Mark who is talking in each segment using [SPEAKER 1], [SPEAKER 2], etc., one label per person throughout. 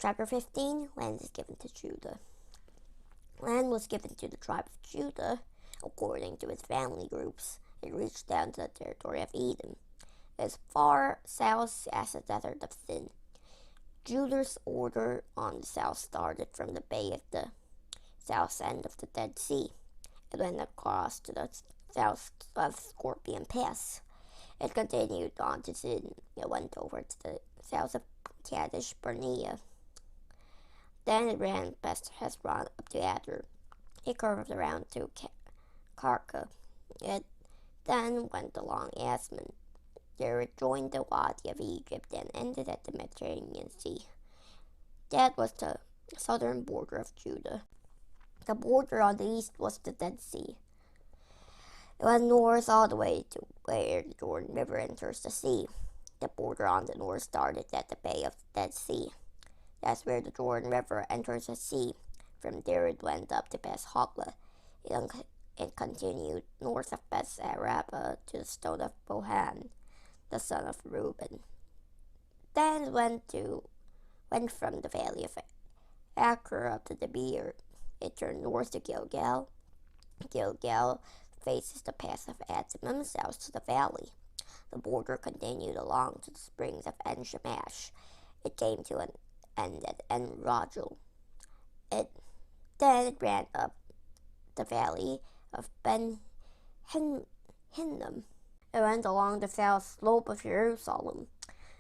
[SPEAKER 1] Chapter 15, Land is given to Judah. Land was given to the tribe of Judah according to its family groups. It reached down to the territory of Edom, as far south as the desert of Sin. Judah's order on the south started from the bay at the south end of the Dead Sea. It went across to the south of Scorpion Pass. It continued on to Sin. It went over to the south of Kadesh Barnea. Then it ran past Hezron up to Adar. It curved around to Karka. It then went along Asmon. There it joined the Wadi of Egypt and ended at the Mediterranean Sea. That was the southern border of Judah. The border on the east was the Dead Sea. It went north all the way to where the Jordan River enters the sea. The border on the north started at the Bay of the Dead Sea. That's where the Jordan River enters the sea. From there it went up to Beth Hogla. It continued north of Beth Araba to the stone of Bohan, the son of Reuben. Then it went from the valley of Acher up to the Beer. It turned north to Gilgal. Gilgal faces the pass of Adumim south to the valley. The border continued along to the springs of En-Shamash. It came to an end at En-Rogel. Then it ran up the valley of Ben-Hinnom. It went along the south slope of Jerusalem,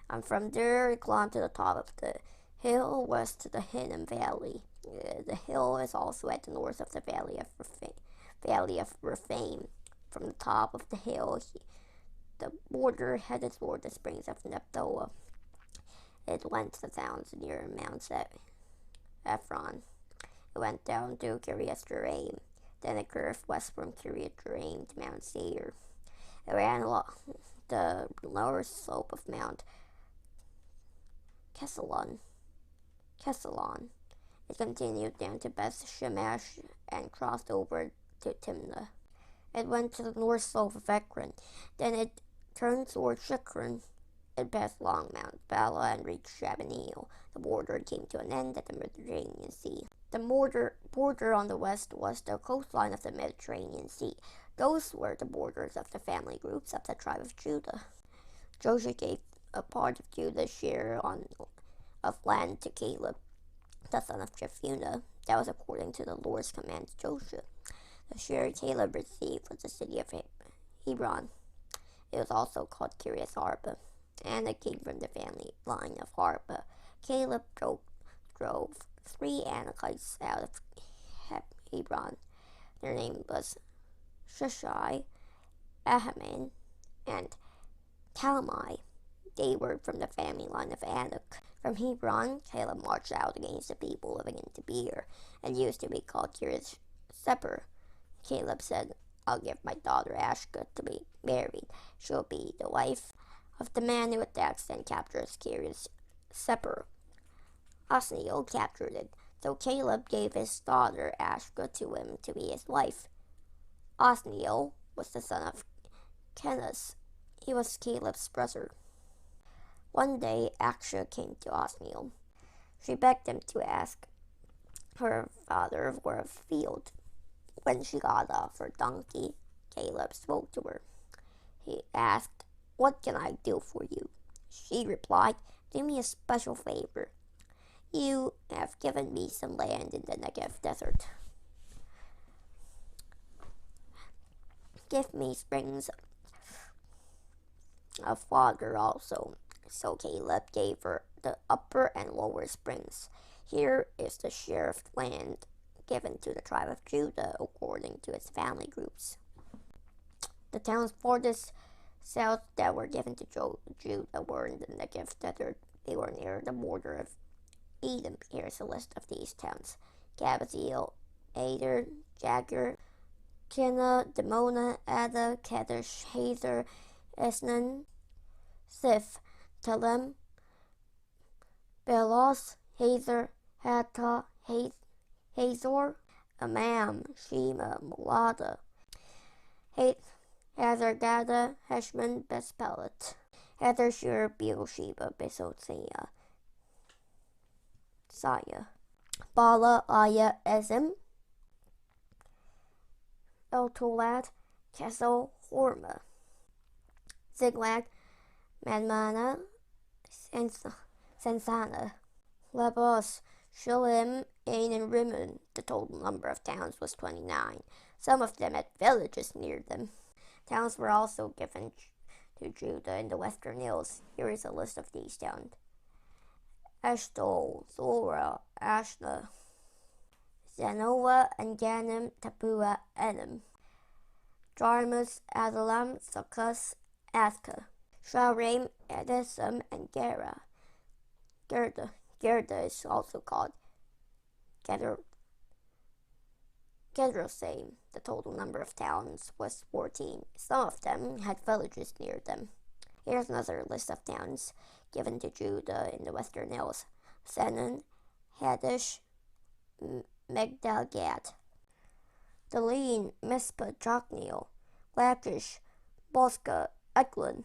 [SPEAKER 1] and from there it climbed to the top of the hill west to the Hinnom Valley. The hill is also at the north of the valley of Rephaim. From the top of the hill, the border headed toward the springs of Naphtali. It went to the towns near Mount Ephron. It went down to Kiryat Jearim. Then it curved west from Kiryat Jearim to Mount Seir. It ran along the lower slope of Mount Kesalon. It continued down to Beth Shemesh and crossed over to Timnah. It went to the north slope of Ekron. Then it turned toward Shikron. It passed along Mount Bala and reached Shabbaneel. The border came to an end at the Mediterranean Sea. The border on the west was the coastline of the Mediterranean Sea. Those were the borders of the family groups of the tribe of Judah. Joshua gave a part of Judah's share of land to Caleb, the son of Jephunneh. That was according to the Lord's command to Joshua. The share Caleb received was the city of Hebron. It was also called Kiryat Arba, and it came from the family line of Arba. Caleb drove 3 Anakites out of Hebron. Their name was Sheshai, Ahiman, and Talmai. They were from the family line of Anak. From Hebron, Caleb marched out against the people living in Debir, and used to be called Kiryat Sepher. Caleb said, "I'll give my daughter Ashka to be married. She'll be the wife of the man who attacks and captures Kiryat Sepher." Othniel captured it, so Caleb gave his daughter Ashka to him to be his wife. Othniel was the son of Kenaz. He was Caleb's brother. One day, Ashka came to Othniel. She begged him to ask her father for a field. When she got off her donkey, Caleb spoke to her. He asked, "What can I do for you?" She replied, "Do me a special favor. You have given me some land in the Negev desert. Give me springs of water also." So Caleb gave her the upper and lower springs. Here is the share of land given to the tribe of Judah according to its family groups. The towns farthest south that were given to Judah were in the Negev desert. They were near the border of Edom. Here is a list of these towns: Kabzeel, Ader, Jagur, Kina, Dimona, Ada, Kadesh, Hazer, Esnan, Sif, Telem, Belos, Hazer, Hattah, Hazor, Amam, Shema, Molada, Hazar-Gada, Heshman, Bethpelet, Hazar-Shur, Beersheba, Besotia, Messiah. Bala, Aya, Ezim, Eltolad, Kesel, Horma, Ziklag, Madmana, Sensana, Labos, Shalem, Ain, and Rimmon. The total number of towns was 29. Some of them had villages near them. Towns were also given to Judah in the western hills. Here is a list of these towns: Ashdol, Zorah, Ashna, Zanoah, and Ganim, Tapua, Enim, Jarmus, Adullam, Succus, Aska, Sharaim, Edesam, and Gera. Gerda is also called Gedrosaim. The total number of towns was 14. Some of them had villages near them. Here's another list of towns given to Judah in the western hills: Senon, Hadish, Megdalgad, Deline, Mizpah, Jokneel, Lachish, Bosca, Eglon,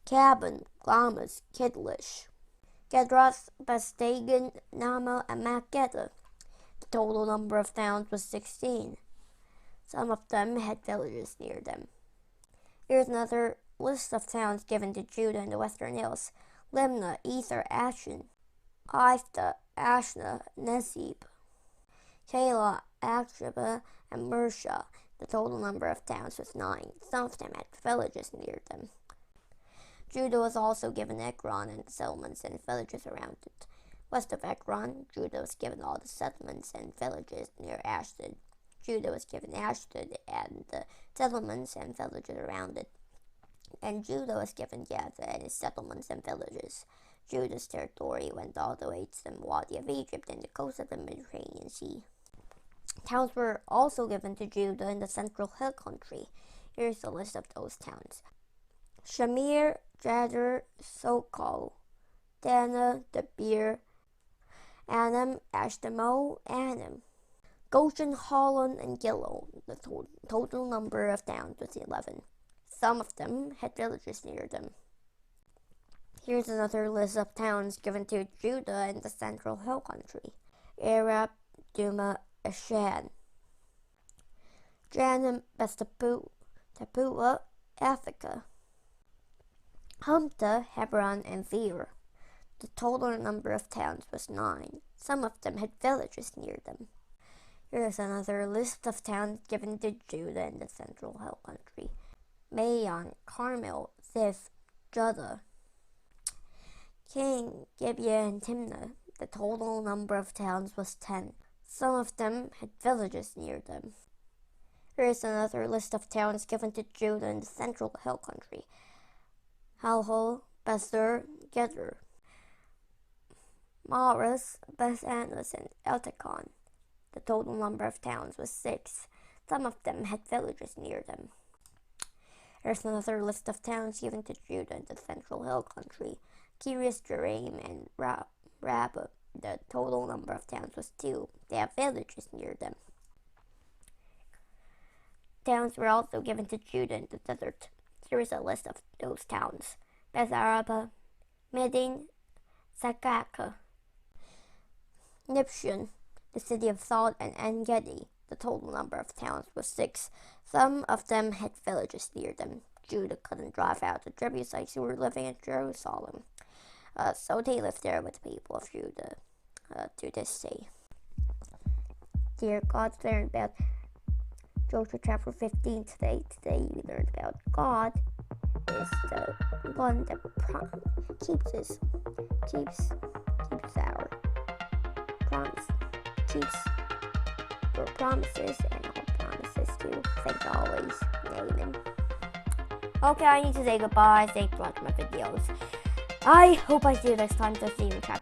[SPEAKER 1] Cabin, Glamis, Kidlish, Gedroth, Bestagan, Nama, and Makkedah. The total number of towns was 16. Some of them had villages near them. Here's another list of towns given to Judah in the western hills: Limnah, Ether, Ashen, Iphta, Ashna, Nezib, Keilah, Akshaba, and Mersha. The total number of towns was 9. Some of them had villages near them. Judah was also given Ekron and the settlements and villages around it. West of Ekron, Judah was given all the settlements and villages near Ashdod. Judah was given Ashdod and the settlements and villages around it. And Judah was given Gaza and its settlements and villages. Judah's territory went all the way to the Wadi of Egypt and the coast of the Mediterranean Sea. Towns were also given to Judah in the central hill country. Here's a list of those towns: Shamir, Jadir, Sokol, Dana, Debir, Anam, Ashdamo, Anam, Goshen, Holon, and Gilo. The total number of towns was 11. Some of them had villages near them. Here's another list of towns given to Judah in the central hill country: Arab, Duma, Ashan, Janim, Tapua, Africa, Humta, Hebron, and Vir. The total number of towns was 9. Some of them had villages near them. Here is another list of towns given to Judah in the central hill country: Maon, Carmel, Ziph, Judah, King, Gibeah, and Timnah. The total number of towns was 10. Some of them had villages near them. Here is another list of towns given to Judah in the central hill country: Halhol, Besser, Geder, Maras, Beth-Anas, and Eltekon. The total number of towns was 6. Some of them had villages near them. Here's another list of towns given to Judah in the central hill country: Kiriath Jearim and Rabbah. The total number of towns was 2. They have villages near them. Towns were also given to Judah in the desert. Here is a list of those towns: Beth Araba, Medin, Sakaka, Nibshan, the city of Salt, and En-Gedi. The total number of towns was 6. Some of them had villages near them. Judah couldn't drive out the Jebusites who were living in Jerusalem. So they lived there with the people of Judah to this day. Dear God, we learned about Joshua chapter 15 today. Today we learned about God is the one that keeps our promise, keeps your promises and our promises too. Thank you always. Amen. Okay, I need to say goodbye. Thanks for watching my videos. I hope I see you next time. So see you in chapter